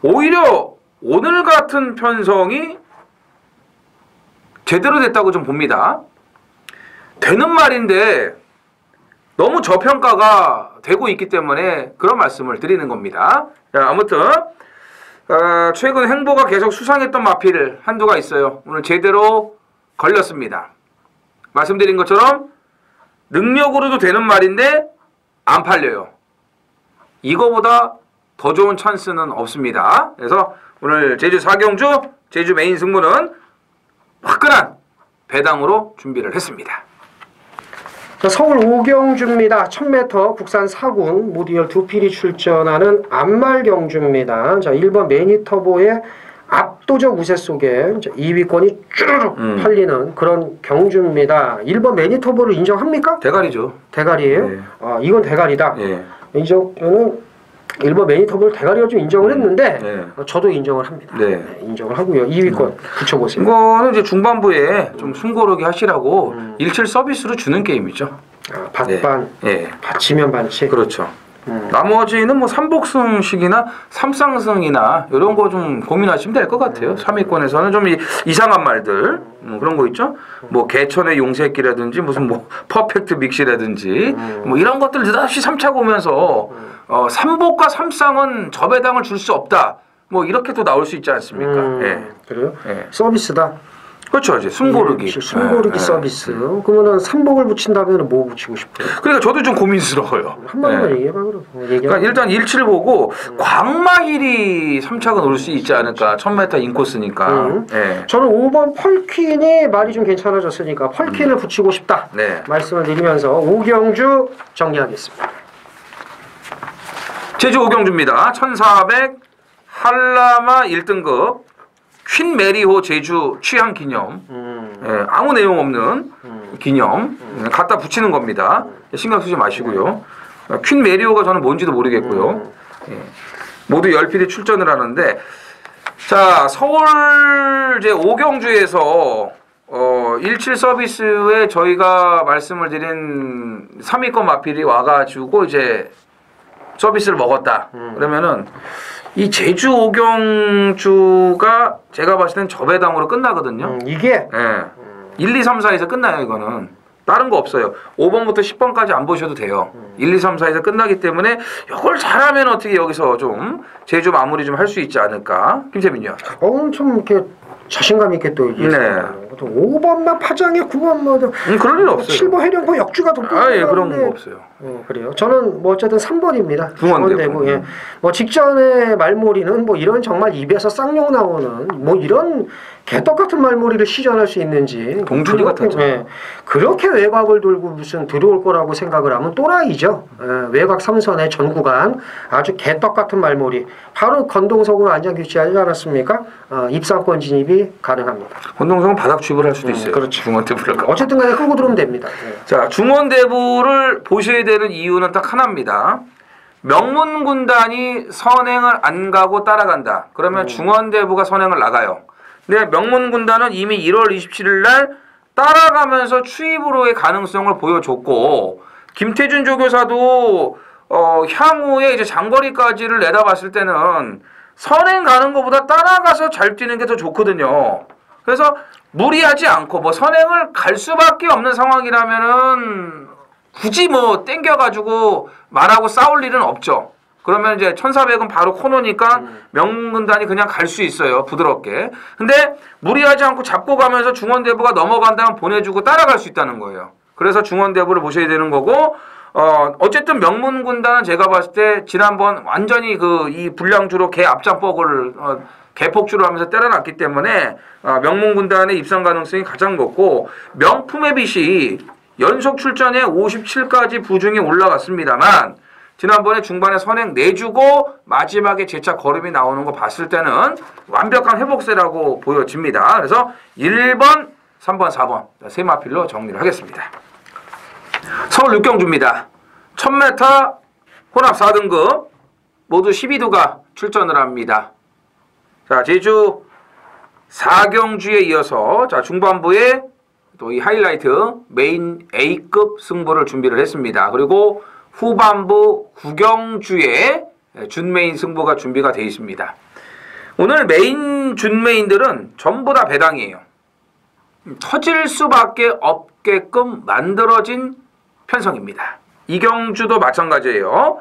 오히려 오늘 같은 편성이 제대로 됐다고 좀 봅니다. 되는 말인데 너무 저평가가 되고 있기 때문에 그런 말씀을 드리는 겁니다. 자, 아무튼 최근 행보가 계속 수상했던 마필 한두가 있어요. 오늘 제대로 걸렸습니다. 말씀드린 것처럼 능력으로도 되는 말인데 안 팔려요. 이거보다 더 좋은 찬스는 없습니다. 그래서 오늘 제주 4경주 제주 메인 승부는 화끈한 배당으로 준비를 했습니다. 자, 서울 5경주입니다. 1000m 국산 4군 모디얼 2필이 출전하는 안말경주입니다. 자, 1번 매니터보의 압도적 우세 속에 2위권이 쭈르륵 팔리는 그런 경주입니다. 1번 매니터보를 인정합니까? 대가리죠. 대가리예요? 네. 이건 대가리다. 네. 저는 1번 매니터보를 대가리로 좀 인정을 했는데 네. 저도 인정을 합니다. 네. 인정을 하고요. 2위권 붙여보세요. 이거는 이제 중반부에 좀 숨고르기 하시라고 17 서비스로 주는 게임이죠. 밭반, 네. 받치면 반치. 그렇죠. 나머지는 3복승식이나 3쌍승이나 이런 거 좀 고민하시면 될 것 같아요. 3위권에서는 좀 이상한 말들 그런 거 있죠. 개천의 용새끼라든지 무슨 퍼펙트 믹시라든지 이런 것들 느닷없이 3차 보면서 3복과 3쌍은 저배당을 줄 수 없다. 이렇게 또 나올 수 있지 않습니까? 예. 그래요? 예. 서비스다. 그렇죠. 이제 숨고르기. 숨고르기 서비스. 그러면은 3복을 붙인다면 뭐 붙이고 싶어요? 그러니까 저도 좀 고민스러워요. 한 마디만 얘기해봐 그럼. 그러니까 일단 17 보고 광마힐이 3차가 올 수 있지 않을까. 1000m 인코스니까. 예. 저는 5번 펄퀸이 말이 좀 괜찮아졌으니까 펄퀸을 붙이고 싶다. 네. 말씀을 드리면서 5경주 정리하겠습니다. 제주 5경주입니다. 1400 한라마 1등급 퀸 메리호 제주 취향 기념. 예, 아무 내용 없는 기념. 갖다 붙이는 겁니다. 신경 쓰지 마시고요. 퀸 메리호가 저는 뭔지도 모르겠고요. 예. 모두 10필이 출전을 하는데 자 서울 이제 오경주에서 17 서비스에 저희가 말씀을 드린 3위권 마필이 와가지고 이제 서비스를 먹었다. 그러면은 이 제주 오경주가 제가 봤을 땐 저배당으로 끝나거든요. 이게 예. 1, 2, 3, 4에서 끝나요, 이거는. 다른 거 없어요. 5번부터 10번까지 안 보셔도 돼요. 1, 2, 3, 4에서 끝나기 때문에 이걸 잘하면 어떻게 여기서 좀 제주 마무리 좀 할 수 있지 않을까? 김세민이요. 엄청 이렇게 자신감 있게 또 얘기했어요. 5번만 파장에 9번만 그럴 일 없어요. 7번 해령포 역주가 돋보이는데 아예 그런 거 없어요. 그래요. 저는 뭐 어쨌든 3번입니다. 중원대부. 예. 뭐 직전에 말몰이는 뭐 이런 정말 입에서 쌍욕 나오는 뭐 이런 개떡 같은 말몰이를 시전할 수 있는지 동준이 같았죠. 예. 그렇게 외곽을 돌고 무슨 들어올 거라고 생각을 하면 또라이죠. 예. 외곽 3선의 전 구간 아주 개떡 같은 말몰이 바로 건동석으로 안전 규칙하지 않았습니까? 입상권 진입이 가능합니다. 권동성은 바닥 취급을 할 수도 있어요. 그렇죠. 중원대부를. 어쨌든 간에 끌고 들어오면 됩니다. 예. 자, 중원대부를 보셔야 되는 이유는 딱 하나입니다. 명문군단이 선행을 안 가고 따라간다. 그러면 중원대부가 선행을 나가요. 근데 명문군단은 이미 1월 27일 날 따라가면서 추입으로의 가능성을 보여줬고 김태준 조교사도 향후에 이제 장거리까지를 내다봤을 때는 선행 가는 것보다 따라가서 잘 뛰는 게 더 좋거든요. 그래서 무리하지 않고 뭐 선행을 갈 수밖에 없는 상황이라면은 굳이 뭐 땡겨가지고 말하고 싸울 일은 없죠. 그러면 이제 1400은 바로 코너니까 명문군단이 그냥 갈 수 있어요. 부드럽게. 근데 무리하지 않고 잡고 가면서 중원대부가 넘어간다면 보내주고 따라갈 수 있다는 거예요. 그래서 중원대부를 보셔야 되는 거고 어쨌든 명문군단은 제가 봤을 때 지난번 완전히 이 불량주로 개 앞장뻑을 개폭주로 하면서 때려놨기 때문에 명문군단의 입상 가능성이 가장 높고 명품의 빛이 연속 출전에 57까지 부중이 올라갔습니다만 지난번에 중반에 선행 내주고 마지막에 재차 걸음이 나오는 거 봤을 때는 완벽한 회복세라고 보여집니다. 그래서 1번, 3번, 4번 세 마필로 정리를 하겠습니다. 서울 육경주입니다. 1000m 혼합 4등급 모두 12두가 출전을 합니다. 자, 제주 4경주에 이어서 자, 중반부에 또 이 하이라이트 메인 A급 승부를 준비를 했습니다. 그리고 후반부 9경주에 준메인 승부가 준비가 되어 있습니다. 오늘 메인 준메인들은 전부 다 배당이에요. 터질 수밖에 없게끔 만들어진 편성입니다. 이경주도 마찬가지예요.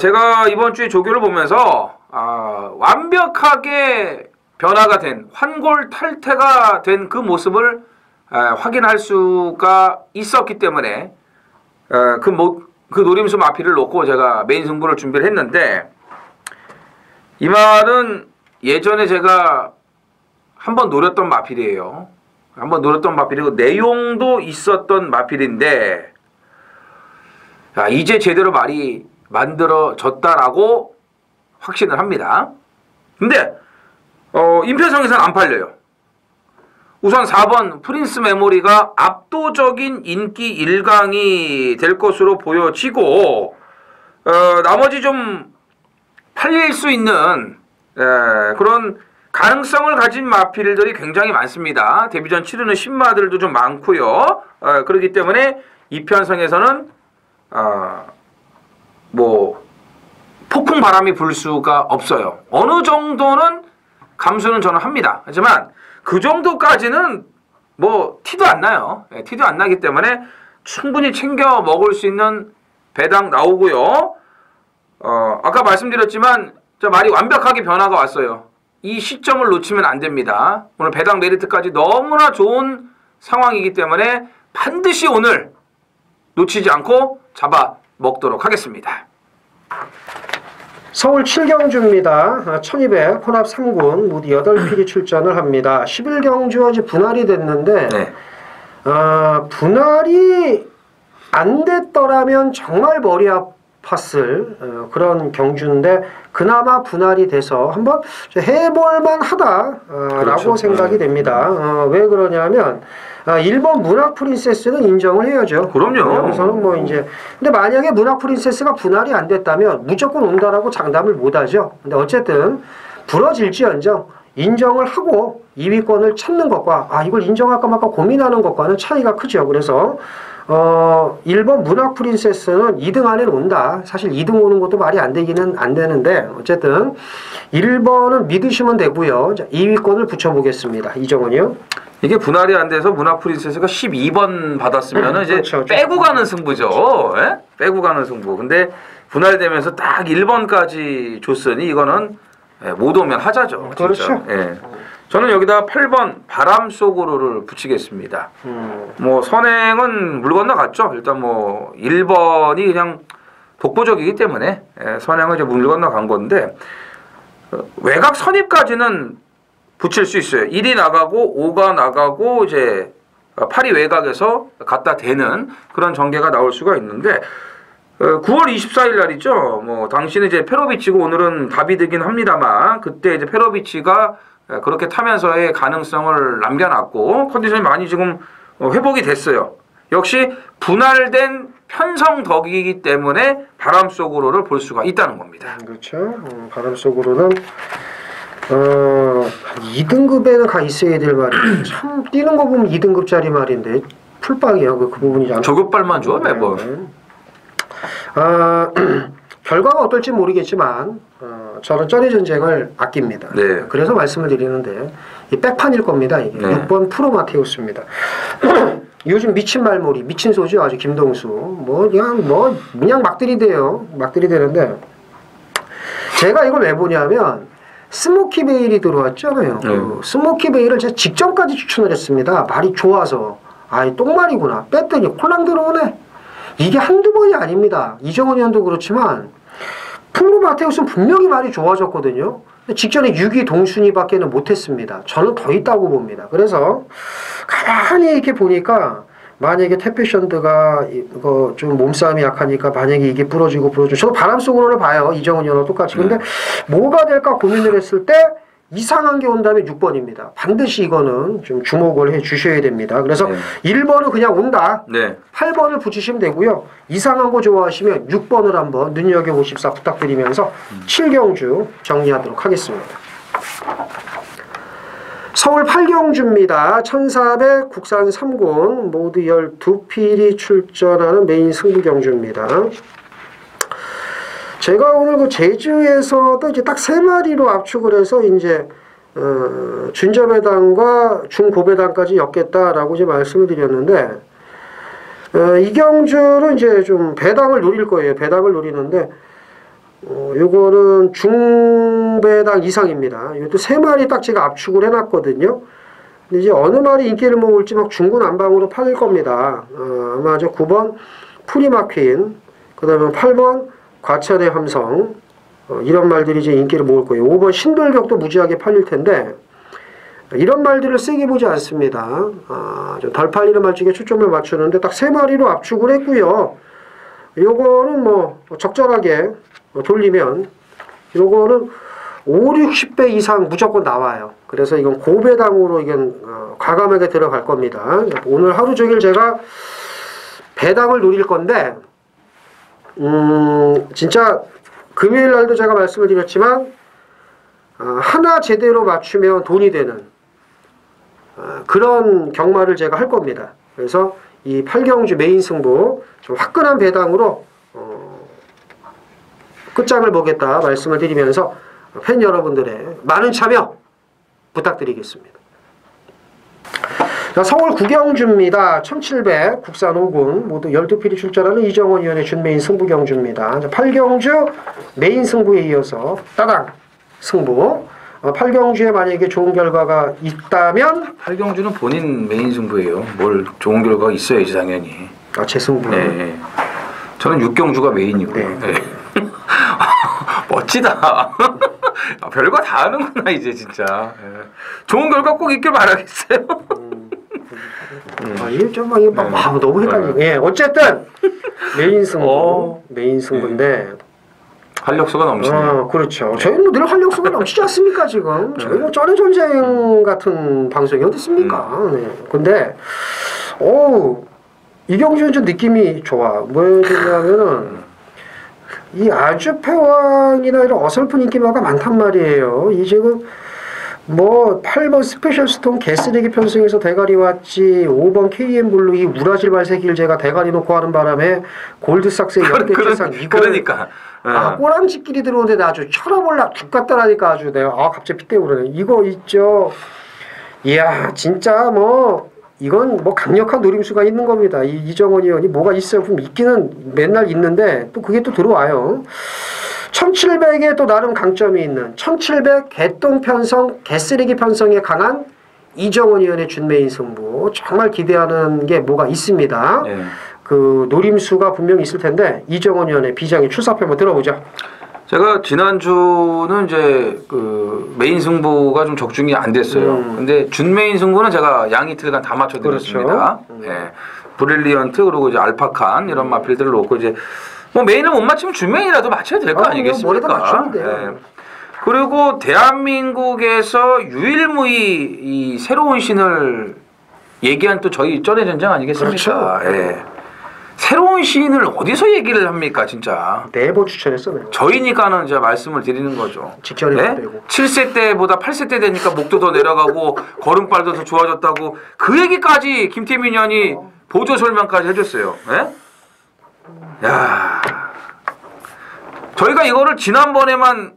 제가 이번 주에 조교를 보면서 완벽하게 변화가 된 환골탈태가 된 그 모습을 확인할 수가 있었기 때문에 그 노림수 마피를 놓고 제가 메인 승부를 준비를 했는데 이 말은 예전에 제가 한번 노렸던 마필이에요. 한번 노렸던 마필이고 내용도 있었던 마필인데 이제 제대로 말이 만들어졌다라고 확신을 합니다. 근데 인편성에서는 안 팔려요. 우선 4번 프린스 메모리가 압도적인 인기 1강이 될 것으로 보여지고 나머지 좀 팔릴 수 있는 그런 가능성을 가진 마필들이 굉장히 많습니다. 데뷔전 치르는 신마들도 좀 많고요. 그렇기 때문에 이 편성에서는 뭐 폭풍 바람이 불 수가 없어요. 어느 정도는 감수는 저는 합니다. 하지만 그 정도까지는 뭐 티도 안 나요. 티도 안 나기 때문에 충분히 챙겨 먹을 수 있는 배당 나오고요. 아까 말씀드렸지만 저 말이 완벽하게 변화가 왔어요. 이 시점을 놓치면 안 됩니다. 오늘 배당 메리트까지 너무나 좋은 상황이기 때문에 반드시 오늘 놓치지 않고 잡아 먹도록 하겠습니다. 서울 7경주입니다. 1200 혼합 3군 모두 8필이 출전을 합니다. 11경주가 이제 분할이 됐는데 네. 분할이 안 됐더라면 정말 머리 팠을 그런 경주인데 그나마 분할이 돼서 한번 해볼만 하다라고 그렇죠. 생각이 됩니다. 왜 그러냐면 1번 문학 프린세스는 인정을 해야죠. 그럼요. 여기서는 뭐 이제 근데 만약에 문학 프린세스가 분할이 안 됐다면 무조건 온다라고 장담을 못하죠. 근데 어쨌든 부러질지언정 인정을 하고 2위권을 찾는 것과 이걸 인정할까 말까 고민하는 것과는 차이가 크죠. 그래서 1번 문학 프린세스는 2등 안에 온다. 사실 2등 오는 것도 말이 안 되기는 안 되는데 어쨌든 1번은 믿으시면 되고요. 자, 2위권을 붙여보겠습니다. 이정원이요. 이게 분할이 안 돼서 문학 프린세스가 12번 받았으면 이제 그렇죠. 빼고 가는 승부죠. 예? 빼고 가는 승부. 근데 분할되면서 딱 1번까지 줬으니 이거는 못 오면 하자죠. 진짜. 그렇죠. 예. 저는 여기다 8번 바람 속으로를 붙이겠습니다. 뭐 선행은 물 건너갔죠. 일단 뭐 1번이 그냥 독보적이기 때문에 선행은 이제 물 건너간 건데 외곽 선입까지는 붙일 수 있어요. 1이 나가고 5가 나가고 이제 8이 외곽에서 갖다 대는 그런 전개가 나올 수가 있는데 9월 24일 날이죠. 뭐 당시는 이제 페로비치고 오늘은 다비드긴 합니다만 그때 이제 페로비치가 그렇게 타면서의 가능성을 남겨놨고 컨디션이 많이 지금 회복이 됐어요. 역시 분할된 편성덕이기 때문에 바람 속으로를 볼 수가 있다는 겁니다. 그렇죠. 바람 속으로는 2등급에는 가 있어야 될 말이에요. 참 뛰는 거 보면 2등급짜리 말인데 풀빵이야. 그 부분이 좀 조급발만 줘 매번. 결과가 어떨지 모르겠지만 저는 쩌리 전쟁을 아낍니다. 네. 그래서 말씀을 드리는데 이 백판일 겁니다. 이게 네. 6번 프로마테우스입니다. 요즘 미친 말머리, 미친 소주 아주 김동수 그냥 막 들이대요. 막 들이대는데 제가 이걸 왜 보냐면 스모키 베일이 들어왔잖아요. 그 스모키 베일을 제가 직전까지 추천을 했습니다. 말이 좋아서 똥말이구나 뺐더니 콜랑 들어오네. 이게 한두 번이 아닙니다. 이정원 의원도 그렇지만 프로마테우스는 분명히 말이 좋아졌거든요. 직전에 6위 동순이밖에는 못했습니다. 저는 더 있다고 봅니다. 그래서 가만히 이렇게 보니까 만약에 태페션드가 이거 좀 몸싸움이 약하니까 만약에 이게 부러지고 저도 바람 속으로를 봐요. 이정은 의원과 똑같이. 근데 뭐가 될까 고민을 했을 때 이상한 게 온다면 6번입니다. 반드시 이거는 좀 주목을 해 주셔야 됩니다. 그래서 1번은 그냥 온다. 8번을 붙이시면 되고요. 이상한 거 좋아하시면 6번을 한번 눈여겨보십사 부탁드리면서 7경주 정리하도록 하겠습니다. 서울 8경주입니다. 1400 국산 3군 모두 12필이 출전하는 메인 승부 경주입니다. 제가 오늘 그 제주에서도 이제 딱 3마리로 압축을 해서 이제 준저배당과 중고배당까지 엮겠다라고 이제 말씀을 드렸는데 이 경주는 이제 좀 배당을 노릴 거예요. 배당을 노리는데 요거는 중배당 이상입니다. 이것도 3마리 딱 제가 압축을 해놨거든요. 근데 이제 어느 말이 인기를 모을지 막 중구난방으로 팔릴 겁니다. 아마 저 9번 프리마퀸, 그 다음에 8번 과천의 함성, 이런 말들이 이제 인기를 모을 거예요. 5번 신돌격도 무지하게 팔릴 텐데, 이런 말들을 세게 보지 않습니다. 좀 덜 팔리는 말 중에 초점을 맞추는데 딱 3마리로 압축을 했고요. 요거는 뭐 적절하게 돌리면 요거는 5, 60배 이상 무조건 나와요. 그래서 이건 고배당으로 이건 과감하게 들어갈 겁니다. 오늘 하루 종일 제가 배당을 노릴 건데 진짜 금요일 날도 제가 말씀을 드렸지만 하나 제대로 맞추면 돈이 되는 그런 경마를 제가 할 겁니다. 그래서 이 8경주 메인 승부 좀 화끈한 배당으로 끝장을 보겠다 말씀을 드리면서 팬 여러분들의 많은 참여 부탁드리겠습니다. 자, 서울 9경주입니다. 1700 국산 5군 모두 12필이 출전하는 이정원 위원의 준메인 승부 경주입니다. 8경주 메인 승부에 이어서 따당 승부 8경주에 만약에 좋은 결과가 있다면 8경주는 본인 메인 승부예요. 뭘 좋은 결과가 있어야지 당연히. 제 승부. 네. 저는 6경주가 메인이고요. 네. 멋지다. 별거 다 하는구나 이제 진짜. 좋은 결과 꼭 있길 바라겠어요. 이게 좀 너무 헷갈리네. 어쨌든 메인 승부. 메인 승부인데. 활력소가 넘치네요. 그렇죠. 저희는 뭐 늘 활력소가 넘치지 않습니까, 지금? 저희 뭐 쩌는 전쟁 같은 방송이 어디 있습니까? 네. 근데, 이경주는 좀 느낌이 좋아. 뭐냐면은, 이 아주패왕이나 이런 어설픈 인기마가 많단 말이에요. 이 지금, 8번 스페셜 스톤 개쓰레기 편성에서 대가리 왔지, 5번 KM 블루 이 우라질 발색 일제가 대가리 놓고 하는 바람에 골드삭스의 역대 최상 이거 그러니까. 꼬랑지끼리 들어오는데 아주 철어볼라 죽겠다라니까 아주 내가 갑자기 핏대 오르네. 이거 있죠. 이야 진짜 이건 강력한 노림수가 있는 겁니다. 이정원 의원이 뭐가 있어요. 그럼 있기는 맨날 있는데 또 그게 또 들어와요. 1700에 또 나름 강점이 있는 1700 개똥 편성 개쓰레기 편성에 강한 이정원 의원의 준메인 승부 정말 기대하는 게 뭐가 있습니다. 네. 그 노림수가 분명히 있을 텐데 이정원 의원의 비장의 출사표 한번 들어보죠. 제가 지난주는 이제 그 메인 승부가 좀 적중이 안 됐어요. 근데 준메인 승부는 제가 양이틀간 다 맞춰드렸습니다. 그렇죠. 네. 브릴리언트 그리고 이제 알파칸 이런 마필들을 놓고 이제 메인을 못 맞추면 준메인이라도 맞춰야 될 거 아니겠습니까? 맞추면 돼요. 네. 그리고 대한민국에서 유일무이 이 새로운 신을 얘기한 또 저희 쩌네 전쟁 아니겠습니까? 그렇죠. 예. 새로운 시인을 어디서 얘기를 합니까, 진짜? 4번 추천했어, 내가. 저희니까는 제가 말씀을 드리는 거죠. 직전에 네? 빼고. 7세 때보다 8세 때 되니까 목도 더 내려가고 걸음발도 더 좋아졌다고 그 얘기까지 김태민 의원이 보조 설명까지 해줬어요. 네? 야, 저희가 이거를 지난번에만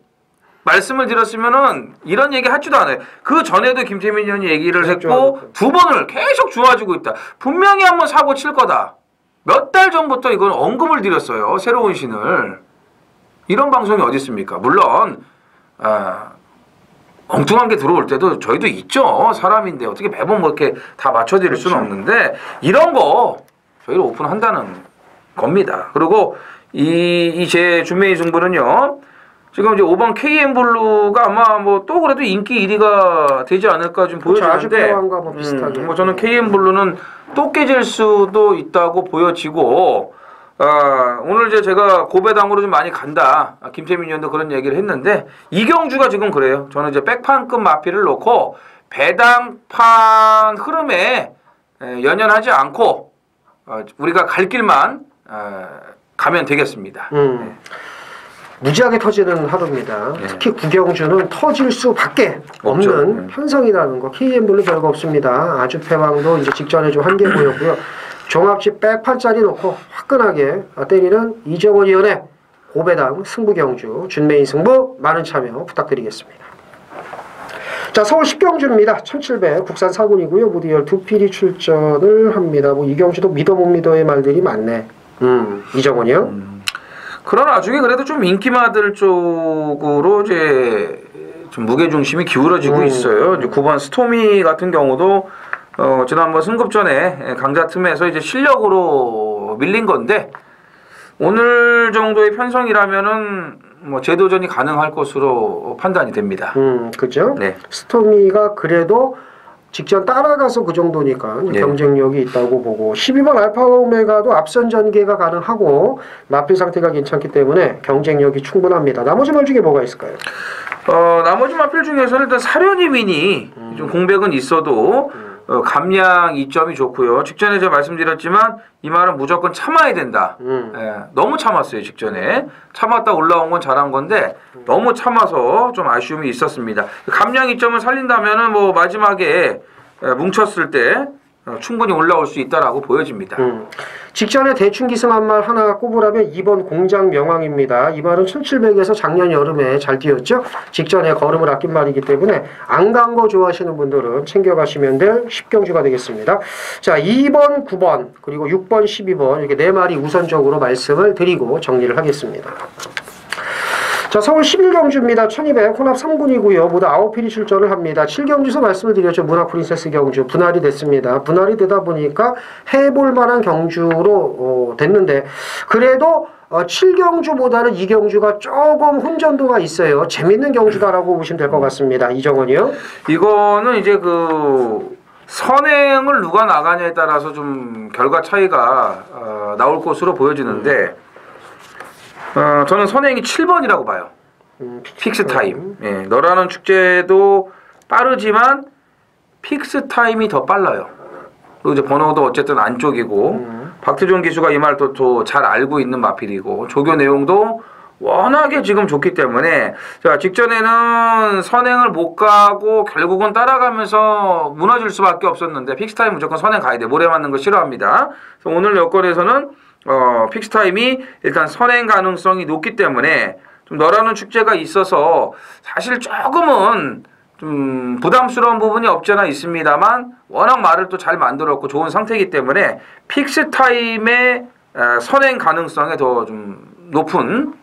말씀을 드렸으면은 이런 얘기 하지도 않아요. 그 전에도 김태민 의원이 얘기를 했고 두 번을 계속 좋아지고 있다. 분명히 한번 사고 칠 거다. 몇 달 전부터 이건 언급을 드렸어요. 새로운 신을. 이런 방송이 어디 있습니까? 물론 엉뚱한 게 들어올 때도 저희도 있죠. 사람인데 어떻게 매번 이렇게 다 맞춰드릴 수는 없는데 이런 거 저희를 오픈한다는 겁니다. 그리고 이 제 준메인 승부는요. 지금 이제 5번 KM 블루가 아마 또 그래도 인기 1위가 되지 않을까 좀 보여지는데 비슷하게. 저는 KM 블루는 또 깨질 수도 있다고 보여지고 오늘 이제 제가 고배당으로 좀 많이 간다. 김태민 의원도 그런 얘기를 했는데 이경주가 지금 그래요. 저는 이제 백판급 마피를 놓고 배당판 흐름에 연연하지 않고 우리가 갈 길만 가면 되겠습니다. 네. 무지하게 터지는 하루입니다. 네. 특히 구경주는 터질 수밖에 없는 편성이라는 거. KM블루 별거 없습니다. 아주패왕도 이제 직전에 좀 한계 보였고요. 종합집 백판짜리 놓고 화끈하게 때리는 이정원 의원의 고배당 승부경주 준메인 승부 많은 참여 부탁드리겠습니다. 자, 서울 10경주입니다. 1700 국산 사군이고요. 모두 12필이 출전을 합니다. 이경주도 믿어 못 믿어의 말들이 많네. 이정원이요? 그러나 나중에 그래도 좀 인기마들 쪽으로 이제 좀 무게 중심이 기울어지고 있어요. 이제 9번 스토미 같은 경우도 지난번 승급전에 강자 틈에서 이제 실력으로 밀린 건데 오늘 정도의 편성이라면은 재도전이 가능할 것으로 판단이 됩니다. 그죠? 네. 스토미가 그래도 직전 따라가서 그 정도니까 경쟁력이 있다고 보고 12번 알파 오메가도 앞선 전개가 가능하고 마필 상태가 괜찮기 때문에 경쟁력이 충분합니다. 나머지 말 중에 뭐가 있을까요? 나머지 마필 중에서는 일단 사려니민이 좀 공백은 있어도 감량 이점이 좋고요. 직전에 제가 말씀드렸지만 이 말은 무조건 참아야 된다. 너무 참았어요. 직전에 참았다 올라온 건 잘한 건데 너무 참아서 좀 아쉬움이 있었습니다. 감량 이점을 살린다면은 마지막에 뭉쳤을 때 충분히 올라올 수 있다라고 보여집니다. 직전에 대충 기승한 말 하나 꼽으라면 2번 공장 명왕입니다. 이 말은 1700에서 작년 여름에 잘 뛰었죠. 직전에 걸음을 아낀 말이기 때문에 안 간 거 좋아하시는 분들은 챙겨가시면 될 10경주가 되겠습니다. 자, 2번, 9번 그리고 6번, 12번 이렇게 4마리 우선적으로 말씀을 드리고 정리를 하겠습니다. 자, 서울 11경주입니다. 1200 혼합 3군이고요. 모두 9필이 출전을 합니다. 7경주에서 말씀을 드렸죠. 문화 프린세스 경주 분할이 됐습니다. 분할이 되다 보니까 해볼 만한 경주로 됐는데 그래도 7경주보다는 2경주가 조금 혼전도가 있어요. 재밌는 경주다라고 보시면 될 것 같습니다. 이정원이요? 이거는 이제 선행을 누가 나가냐에 따라서 좀 결과 차이가 나올 것으로 보여지는데 저는 선행이 7번이라고 봐요. 픽스 타임. 예, 너라는 축제도 빠르지만 픽스 타임이 더 빨라요. 그리고 이제 번호도 어쨌든 안쪽이고 박태종 기수가 이 말 또 잘 알고 있는 마필이고 조교 내용도 워낙에 지금 좋기 때문에 자 직전에는 선행을 못 가고 결국은 따라가면서 무너질 수밖에 없었는데 픽스타임 무조건 선행 가야 돼. 모래 맞는 거 싫어합니다. 그래서 오늘 여건에서는 픽스타임이 일단 선행 가능성이 높기 때문에 좀 너라는 축제가 있어서 사실 조금은 좀 부담스러운 부분이 없지 않아 있습니다만 워낙 말을 또 잘 만들었고 좋은 상태이기 때문에 픽스타임의 선행 가능성에 더 좀 높은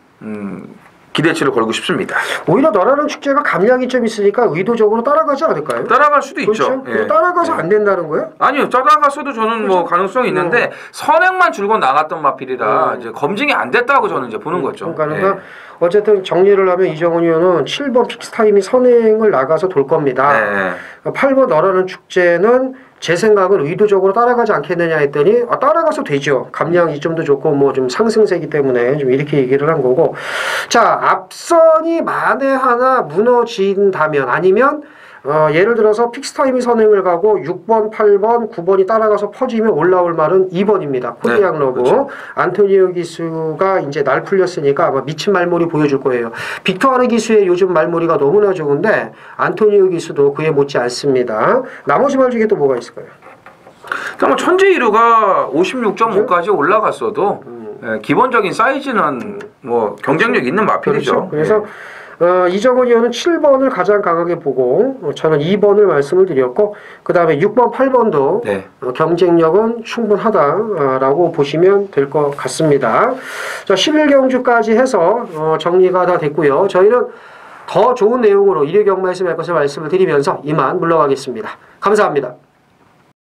기대치를 걸고 싶습니다. 오히려 너라는 축제가 감량이 좀 있으니까 의도적으로 따라가지 않을까요? 따라갈 수도 그렇죠? 있죠. 예. 따라가서 안 된다는 거예요? 아니요, 따라갔어도 저는 뭐 가능성이 있는데 선행만 줄곧 나갔던 마필이라 이제 검증이 안 됐다고 저는 이제 보는 거죠. 그러니까 어쨌든 정리를 하면 이정훈 의원은 7번 픽스타임이 선행을 나가서 돌 겁니다. 네. 8번 너라는 축제는 제 생각은 의도적으로 따라가지 않겠느냐 했더니 따라가서 되죠. 감량 이점도 좋고 뭐 좀 상승세기 때문에 좀 이렇게 얘기를 한 거고. 자, 앞선이 만에 하나 무너진다면 아니면 예를 들어서 픽스타임이 선행을 가고 6번, 8번, 9번이 따라가서 퍼지면 올라올 말은 2번입니다. 코디앙 러브. 그렇죠. 안토니오 기수가 이제 날 풀렸으니까 아마 미친 말머리 보여줄 거예요. 빅토아르 기수의 요즘 말머리가 너무나 좋은데 안토니오 기수도 그에 못지 않습니다. 나머지 말 중에 또 뭐가 있을까요? 그러니까 뭐 천재 이루가 56.5까지 올라갔어도 기본적인 사이즈는 뭐 경쟁력 있는 마필이죠. 그래서 이정훈 의원은 7번을 가장 강하게 보고 저는 2번을 말씀을 드렸고 그 다음에 6번, 8번도 네. 경쟁력은 충분하다라고 보시면 될 것 같습니다. 자, 11경주까지 해서 정리가 다 됐고요. 저희는 더 좋은 내용으로 일요경마에서 뵐 것을 말씀을 드리면서 이만 물러가겠습니다. 감사합니다.